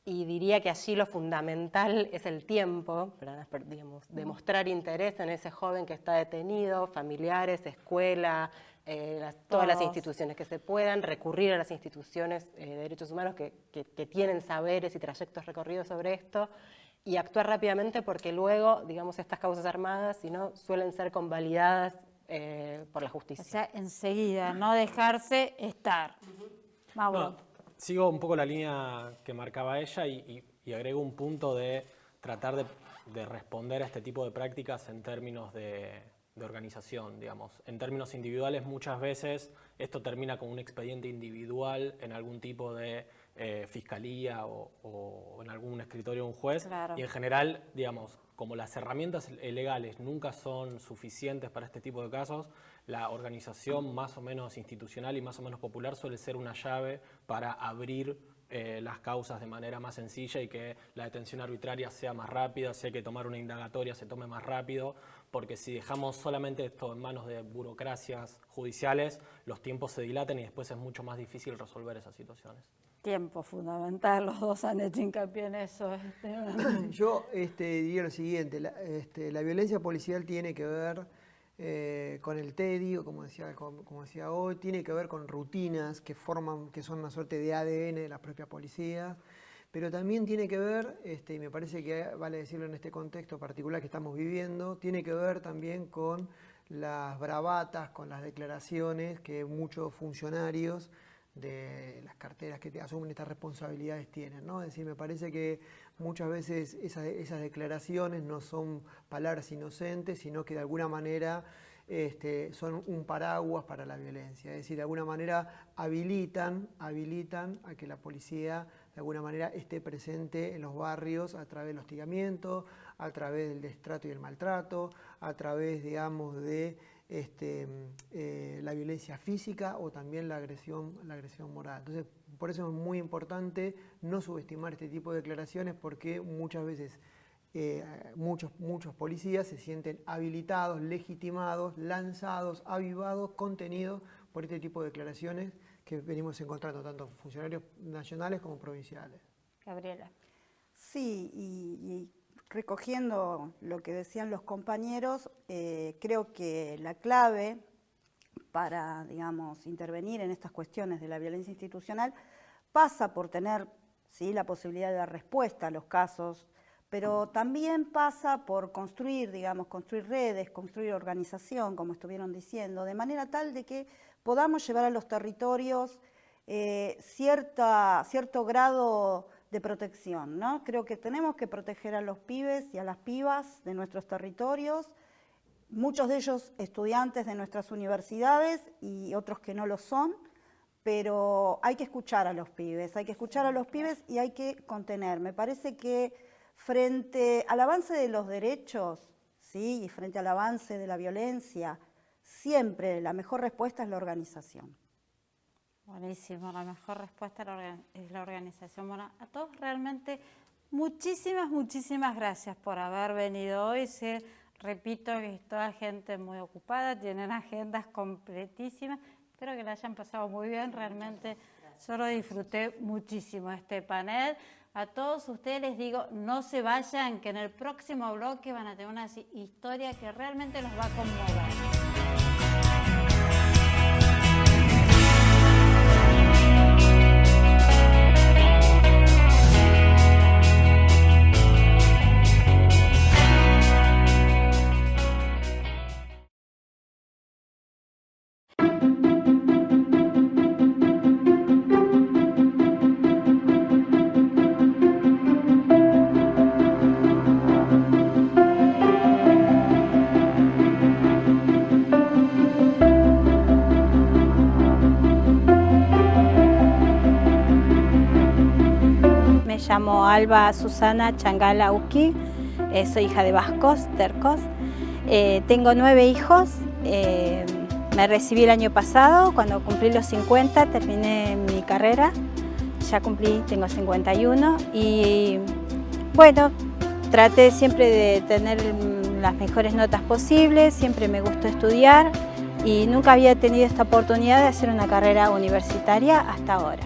y diría que allí lo fundamental es el tiempo, digamos, demostrar interés en ese joven que está detenido, familiares, escuela, todas las instituciones que se puedan, recurrir a las instituciones de derechos humanos que tienen saberes y trayectos recorridos sobre esto, y actuar rápidamente porque luego, digamos, estas causas armadas, si no, suelen ser convalidadas por la justicia. O sea, enseguida, no dejarse estar. Mauro. No, sigo un poco la línea que marcaba ella y agrego un punto de tratar de responder a este tipo de prácticas en términos de organización, digamos. En términos individuales, muchas veces esto termina con un expediente individual en algún tipo de fiscalía o en algún escritorio de un juez. Claro. Y en general, digamos, como las herramientas legales nunca son suficientes para este tipo de casos, la organización más o menos institucional y más o menos popular suele ser una llave para abrir las causas de manera más sencilla y que la detención arbitraria sea más rápida, si hay que tomar una indagatoria se tome más rápido, porque si dejamos solamente esto en manos de burocracias judiciales, los tiempos se dilatan y después es mucho más difícil resolver esas situaciones. Tiempo fundamental, los dos han hecho hincapié en eso. Yo diría lo siguiente, la violencia policial tiene que ver con el tedio, como decía hoy, tiene que ver con rutinas que son una suerte de ADN de la propia policía, pero también tiene que ver, y me parece que vale decirlo en este contexto particular que estamos viviendo, tiene que ver también con las bravatas, con las declaraciones que muchos funcionarios de las carteras que asumen estas responsabilidades tienen, ¿no? Es decir, me parece que muchas veces esas declaraciones no son palabras inocentes, sino que de alguna manera son un paraguas para la violencia. Es decir, de alguna manera habilitan a que la policía de alguna manera esté presente en los barrios a través del hostigamiento, a través del destrato y el maltrato, a través, digamos, de la violencia física o también la agresión moral. Entonces, por eso es muy importante no subestimar este tipo de declaraciones, porque muchas veces muchos policías se sienten habilitados, legitimados, lanzados, avivados, contenidos por este tipo de declaraciones que venimos encontrando tanto funcionarios nacionales como provinciales. Gabriela. Sí, y recogiendo lo que decían los compañeros, creo que la clave para, digamos, intervenir en estas cuestiones de la violencia institucional pasa por tener, sí, la posibilidad de dar respuesta a los casos, pero también pasa por construir, digamos, construir redes, construir organización, como estuvieron diciendo, de manera tal de que podamos llevar a los territorios cierto grado de protección, ¿no? Creo que tenemos que proteger a los pibes y a las pibas de nuestros territorios, muchos de ellos estudiantes de nuestras universidades y otros que no lo son, pero hay que escuchar a los pibes, y hay que contener. Me parece que frente al avance de los derechos, ¿sí?, y frente al avance de la violencia, siempre la mejor respuesta es la organización. Buenísimo, la mejor respuesta es la organización. Bueno, a todos realmente muchísimas gracias por haber venido hoy. Sí, repito que es toda gente muy ocupada, tienen agendas completísimas. Espero que la hayan pasado muy bien, realmente yo lo disfruté muchísimo este panel. A todos ustedes les digo, no se vayan, que en el próximo bloque van a tener una historia que realmente los va a conmover. Me llamo Alba Susana Changala Uki, soy hija de vascos, tercos. Tengo 9 hijos, me recibí el año pasado, cuando cumplí los 50 terminé mi carrera, ya cumplí, tengo 51 y bueno, traté siempre de tener las mejores notas posibles, siempre me gustó estudiar, y nunca había tenido esta oportunidad de hacer una carrera universitaria hasta ahora.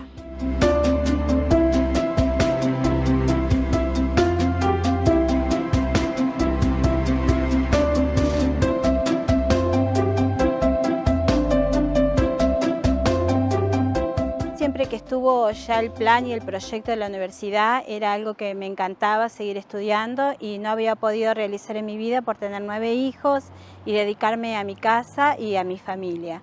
Siempre que estuvo ya el plan y el proyecto de la universidad era algo que me encantaba seguir estudiando y no había podido realizar en mi vida por tener 9 hijos y dedicarme a mi casa y a mi familia.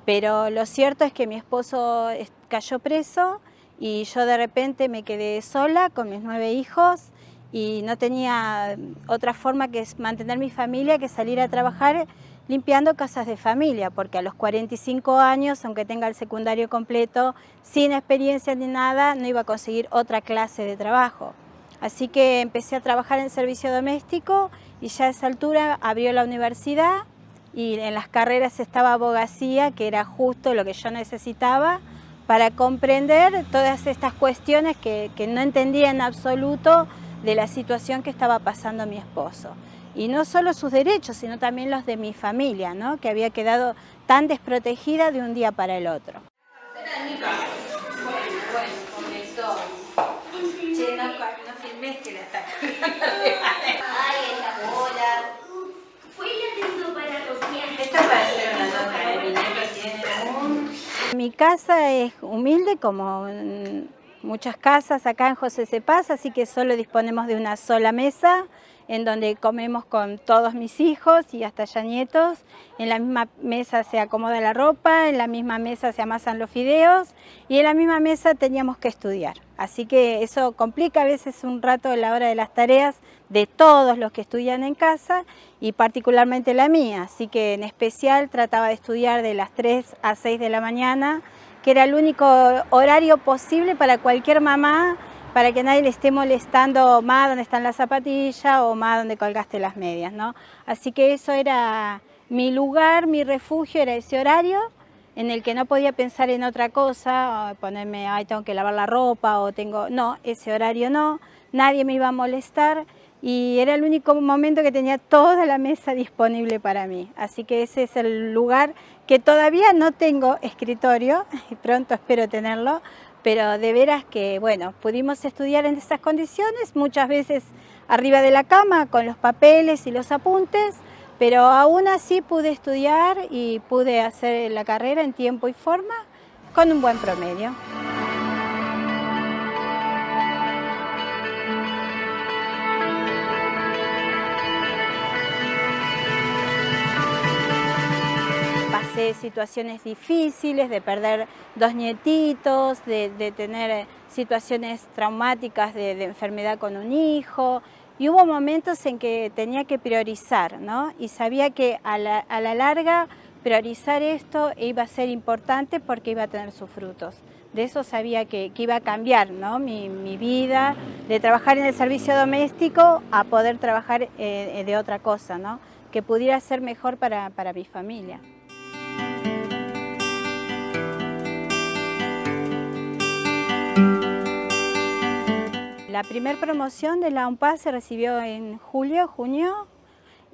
Pero lo cierto es que mi esposo cayó preso y yo de repente me quedé sola con mis 9 hijos y no tenía otra forma que mantener mi familia que salir a trabajar limpiando casas de familia, porque a los 45 años, aunque tenga el secundario completo, sin experiencia ni nada, no iba a conseguir otra clase de trabajo. Así que empecé a trabajar en servicio doméstico y ya a esa altura abrió la universidad y en las carreras estaba abogacía, que era justo lo que yo necesitaba para comprender todas estas cuestiones que no entendía en absoluto de la situación que estaba pasando mi esposo. Y no solo sus derechos, sino también los de mi familia, ¿no? Que había quedado tan desprotegida de un día para el otro. Che, no filmes que la está ay, esta bola. Fue lindo para Rocío. Esto para hacer una nota de vinilo tiene Mi casa es humilde, como muchas casas acá en José C. Paz, así que solo disponemos de una sola mesa, en donde comemos con todos mis hijos y hasta ya nietos. En la misma mesa se acomoda la ropa, en la misma mesa se amasan los fideos y en la misma mesa teníamos que estudiar. Así que eso complica a veces un rato la hora de las tareas de todos los que estudian en casa y particularmente la mía. Así que en especial trataba de estudiar de las 3 a 6 de la mañana, que era el único horario posible para cualquier mamá, para que nadie le esté molestando más dónde están las zapatillas o más dónde colgaste las medias, ¿no? Así que eso era mi lugar, mi refugio, era ese horario en el que no podía pensar en otra cosa, o ponerme, ay, tengo que lavar la ropa, o tengo... No, ese horario no, nadie me iba a molestar y era el único momento que tenía toda la mesa disponible para mí. Así que ese es el lugar que todavía no tengo escritorio, y pronto espero tenerlo, pero de veras que, bueno, pudimos estudiar en esas condiciones, muchas veces arriba de la cama con los papeles y los apuntes, pero aún así pude estudiar y pude hacer la carrera en tiempo y forma con un buen promedio. Pasé situaciones difíciles, de perder 2 nietitos, de tener situaciones traumáticas de enfermedad con un hijo, y hubo momentos en que tenía que priorizar, ¿no? Y sabía que a la larga priorizar esto iba a ser importante porque iba a tener sus frutos. De eso sabía que iba a cambiar, ¿no? mi vida, de trabajar en el servicio doméstico a poder trabajar de otra cosa, ¿no? Que pudiera ser mejor para mi familia. La primera promoción de la UNPAD se recibió en junio,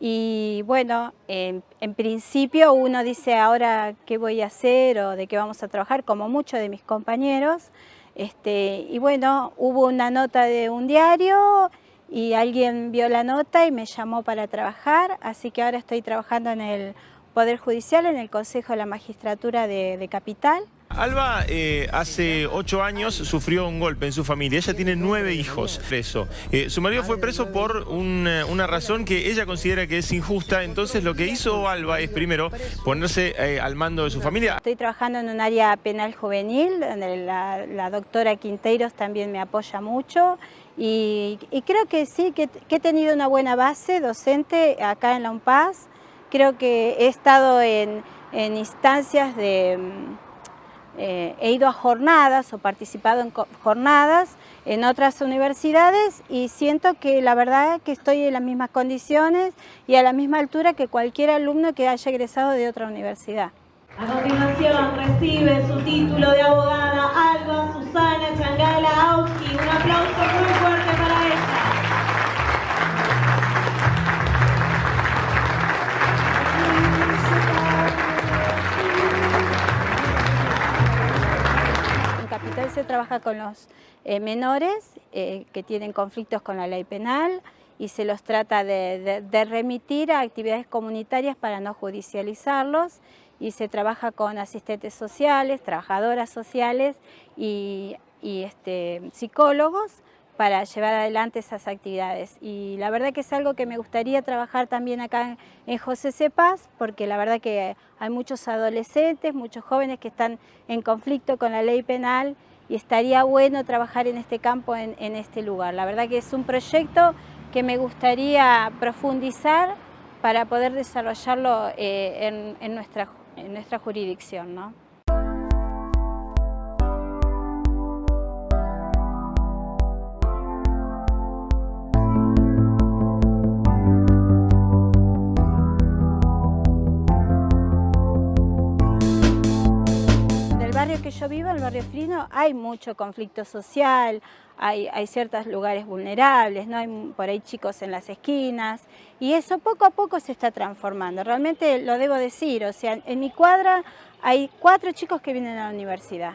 y bueno, en principio uno dice ahora qué voy a hacer o de qué vamos a trabajar, como muchos de mis compañeros, y bueno, hubo una nota de un diario y alguien vio la nota y me llamó para trabajar, así que ahora estoy trabajando en el Poder Judicial, en el Consejo de la Magistratura de Capital. Alba hace 8 años sufrió un golpe en su familia. Ella tiene 9 hijos preso. Su marido fue preso por una razón que ella considera que es injusta. Entonces lo que hizo Alba es primero ponerse al mando de su familia. Estoy trabajando en un área penal juvenil, donde la doctora Quinteiros también me apoya mucho. Y creo que sí, que he tenido una buena base docente acá en la UNPAD. Creo que he estado en instancias de... he ido a jornadas o participado en jornadas en otras universidades y siento que la verdad que estoy en las mismas condiciones y a la misma altura que cualquier alumno que haya egresado de otra universidad. A continuación recibe su título de abogada Alba Susana Changala Auski. Un aplauso muy fuerte para ella. trabaja con los menores que tienen conflictos con la ley penal y se los trata de remitir a actividades comunitarias para no judicializarlos, y se trabaja con asistentes sociales, trabajadoras sociales y psicólogos para llevar adelante esas actividades. Y la verdad que es algo que me gustaría trabajar también acá en José C. Paz, porque la verdad que hay muchos adolescentes, muchos jóvenes que están en conflicto con la ley penal y estaría bueno trabajar en este campo, en este lugar. La verdad que es un proyecto que me gustaría profundizar para poder desarrollarlo en nuestra jurisdicción, ¿no? Que yo vivo, el barrio Frino, hay mucho conflicto social, hay ciertos lugares vulnerables, ¿no? Hay por ahí chicos en las esquinas, y eso poco a poco se está transformando. Realmente lo debo decir, o sea, en mi cuadra hay 4 chicos que vienen a la universidad.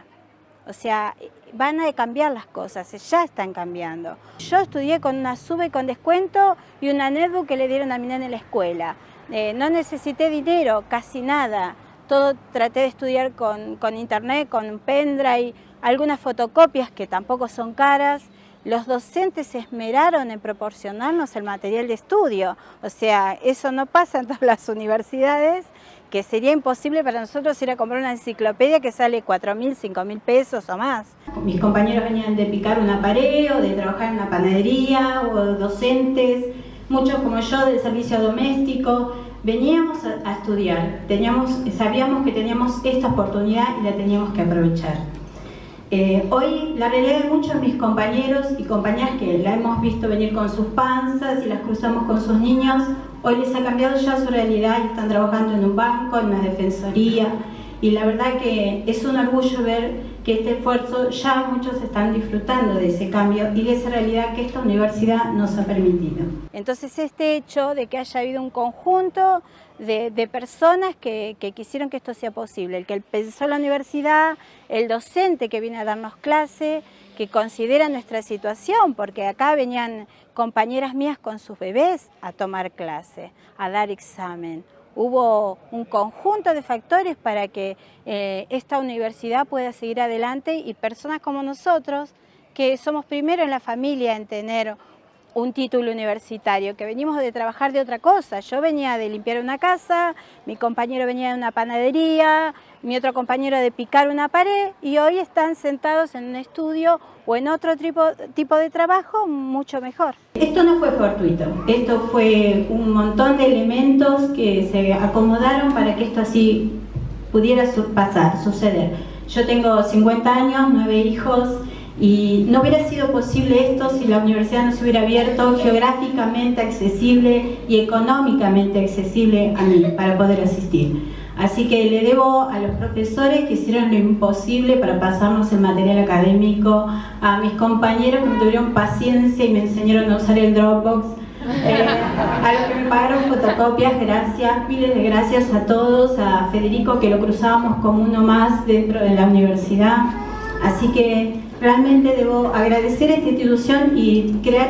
O sea, van a cambiar las cosas, ya están cambiando. Yo estudié con una SUBE con descuento y una netbook que le dieron a mi nena en la escuela. No necesité dinero, casi nada. Todo traté de estudiar con internet, con un pendrive, algunas fotocopias que tampoco son caras. Los docentes se esmeraron en proporcionarnos el material de estudio. O sea, eso no pasa en todas las universidades, que sería imposible para nosotros ir a comprar una enciclopedia que sale 4.000, 5.000 pesos o más. Mis compañeros venían de picar una pared o de trabajar en una panadería, o docentes, muchos como yo del servicio doméstico. Veníamos a estudiar, sabíamos que teníamos esta oportunidad y la teníamos que aprovechar. Hoy la realidad de muchos de mis compañeros y compañeras que la hemos visto venir con sus panzas y las cruzamos con sus niños, hoy les ha cambiado ya su realidad y están trabajando en un banco, en una defensoría, y la verdad que es un orgullo ver que este esfuerzo ya muchos están disfrutando de ese cambio y de esa realidad que esta universidad nos ha permitido. Entonces este hecho de que haya habido un conjunto de personas que quisieron que esto sea posible, el que pensó la universidad, el docente que viene a darnos clase, que considera nuestra situación, porque acá venían compañeras mías con sus bebés a tomar clase, a dar examen. Hubo un conjunto de factores para que esta universidad pueda seguir adelante, y personas como nosotros, que somos primero en la familia en tener un título universitario, que venimos de trabajar de otra cosa. Yo venía de limpiar una casa, mi compañero venía de una panadería, mi otro compañero de picar una pared, y hoy están sentados en un estudio o en otro tipo de trabajo mucho mejor. Esto no fue fortuito, esto fue un montón de elementos que se acomodaron para que esto así pudiera suceder. Yo tengo 50 años, 9 hijos, y no hubiera sido posible esto si la universidad no se hubiera abierto geográficamente accesible y económicamente accesible a mí para poder asistir. Así que le debo a los profesores que hicieron lo imposible para pasarnos el material académico, a mis compañeros que me tuvieron paciencia y me enseñaron a usar el Dropbox, a los que me pagaron fotocopias, gracias, miles de gracias a todos, a Federico que lo cruzábamos como uno más dentro de la universidad. Así que realmente debo agradecer a esta institución y crear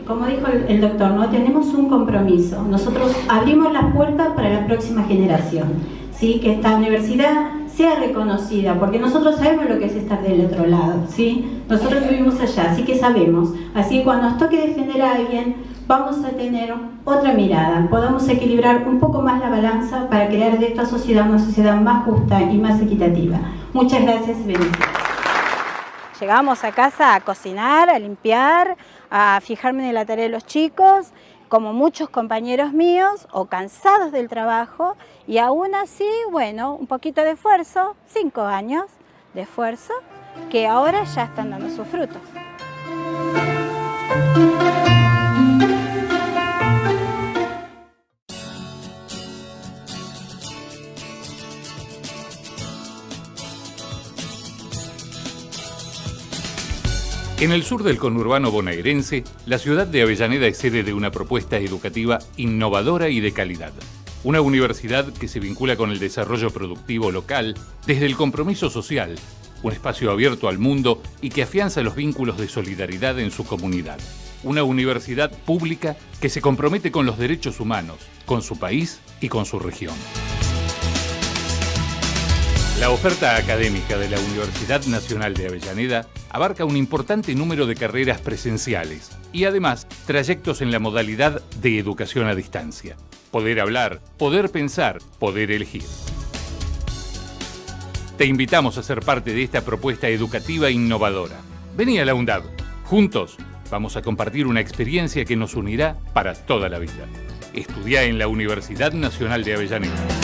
como dijo el doctor, ¿no? Tenemos un compromiso. Nosotros abrimos las puertas para la próxima generación, ¿sí? Que esta universidad sea reconocida, porque nosotros sabemos lo que es estar del otro lado, ¿sí? Nosotros vivimos allá, así que sabemos. Así que cuando nos toque defender a alguien, vamos a tener otra mirada, podamos equilibrar un poco más la balanza para crear de esta sociedad una sociedad más justa y más equitativa. Muchas gracias y bendiciones. Llegábamos a casa a cocinar, a limpiar, a fijarme en la tarea de los chicos, como muchos compañeros míos, o cansados del trabajo, y aún así, bueno, un poquito de esfuerzo, 5 años de esfuerzo, que ahora ya están dando sus frutos. En el sur del conurbano bonaerense, la ciudad de Avellaneda es sede de una propuesta educativa innovadora y de calidad. Una universidad que se vincula con el desarrollo productivo local desde el compromiso social, un espacio abierto al mundo y que afianza los vínculos de solidaridad en su comunidad. Una universidad pública que se compromete con los derechos humanos, con su país y con su región. La oferta académica de la Universidad Nacional de Avellaneda abarca un importante número de carreras presenciales y además trayectos en la modalidad de educación a distancia. Poder hablar, poder pensar, poder elegir. Te invitamos a ser parte de esta propuesta educativa innovadora. Vení a la UNDAB. Juntos vamos a compartir una experiencia que nos unirá para toda la vida. Estudiá en la Universidad Nacional de Avellaneda.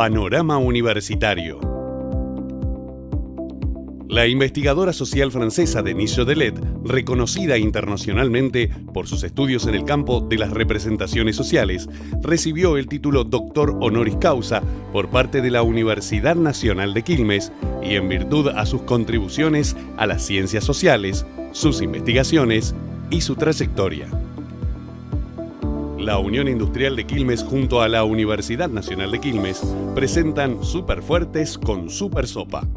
Panorama Universitario. La investigadora social francesa Denise Jodelet, reconocida internacionalmente por sus estudios en el campo de las representaciones sociales, recibió el título Doctor Honoris Causa por parte de la Universidad Nacional de Quilmes y en virtud a sus contribuciones a las ciencias sociales, sus investigaciones y su trayectoria. La Unión Industrial de Quilmes junto a la Universidad Nacional de Quilmes presentan Superfuertes con Super Sopa.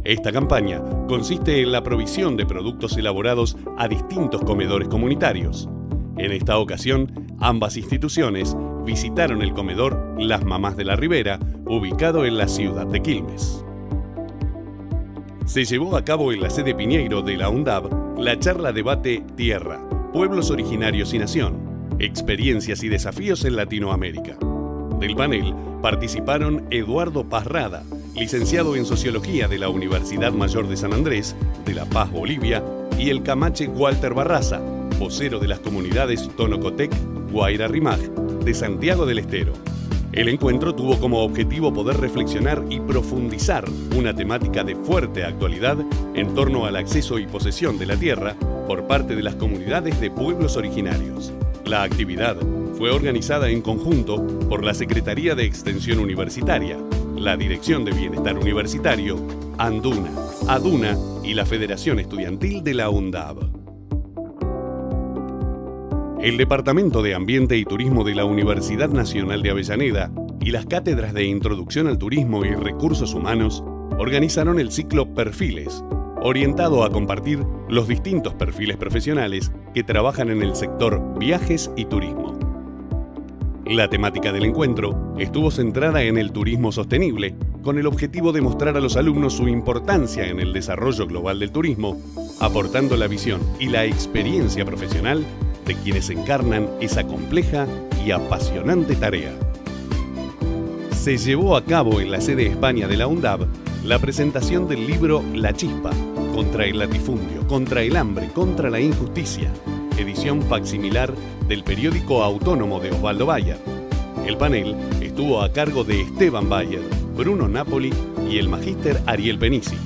Esta campaña consiste en la provisión de productos elaborados a distintos comedores comunitarios. En esta ocasión, ambas instituciones visitaron el comedor Las Mamás de la Ribera, ubicado en la ciudad de Quilmes. Se llevó a cabo en la sede Piñeiro de la UNDAB la charla debate Tierra, Pueblos Originarios y Nación, Experiencias y Desafíos en Latinoamérica. Del panel participaron Eduardo Parrada, licenciado en Sociología de la Universidad Mayor de San Andrés, de La Paz, Bolivia, y el camache Walter Barraza, vocero de las comunidades Tonocotec, Guaira Rimaj, de Santiago del Estero. El encuentro tuvo como objetivo poder reflexionar y profundizar una temática de fuerte actualidad en torno al acceso y posesión de la tierra por parte de las comunidades de pueblos originarios. La actividad fue organizada en conjunto por la Secretaría de Extensión Universitaria, la Dirección de Bienestar Universitario, Anduna, ADUNA y la Federación Estudiantil de la UNDAB. El Departamento de Ambiente y Turismo de la Universidad Nacional de Avellaneda y las Cátedras de Introducción al Turismo y Recursos Humanos organizaron el ciclo Perfiles, orientado a compartir los distintos perfiles profesionales que trabajan en el sector viajes y turismo. La temática del encuentro estuvo centrada en el turismo sostenible, con el objetivo de mostrar a los alumnos su importancia en el desarrollo global del turismo, aportando la visión y la experiencia profesional de quienes encarnan esa compleja y apasionante tarea. Se llevó a cabo en la sede España de la UNDAB la presentación del libro La Chispa, contra el latifundio, contra el hambre, contra la injusticia, edición facsimilar del periódico autónomo de Osvaldo Bayer. El panel estuvo a cargo de Esteban Bayer, Bruno Napoli y el magíster Ariel Penisi.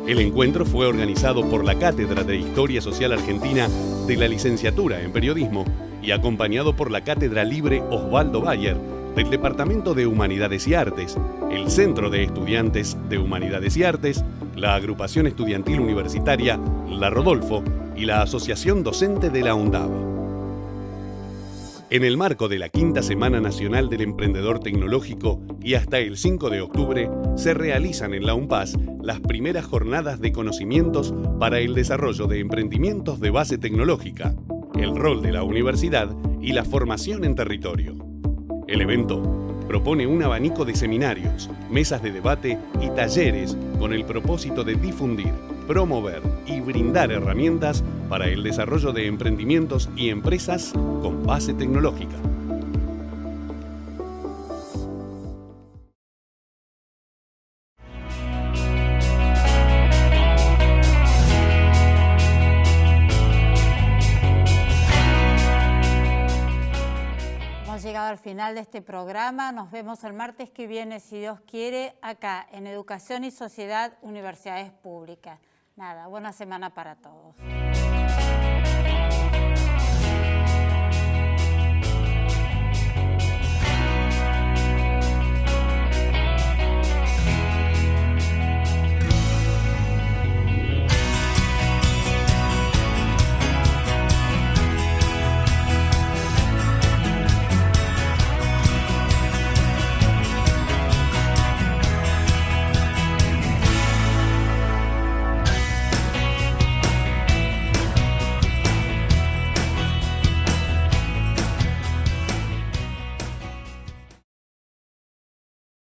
El encuentro fue organizado por la Cátedra de Historia Social Argentina de la Licenciatura en Periodismo y acompañado por la Cátedra Libre Osvaldo Bayer del Departamento de Humanidades y Artes, el Centro de Estudiantes de Humanidades y Artes, la Agrupación Estudiantil Universitaria La Rodolfo y la Asociación Docente de la UNDAB. En el marco de la Quinta Semana Nacional del Emprendedor Tecnológico y hasta el 5 de octubre, se realizan en la UNPAS las primeras jornadas de conocimientos para el desarrollo de emprendimientos de base tecnológica, el rol de la universidad y la formación en territorio. El evento propone un abanico de seminarios, mesas de debate y talleres con el propósito de difundir, promover y brindar herramientas para el desarrollo de emprendimientos y empresas con base tecnológica. Hemos llegado al final de este programa. Nos vemos el martes que viene, si Dios quiere, acá en Educación y Sociedad, Universidades Públicas. Nada, buena semana para todos.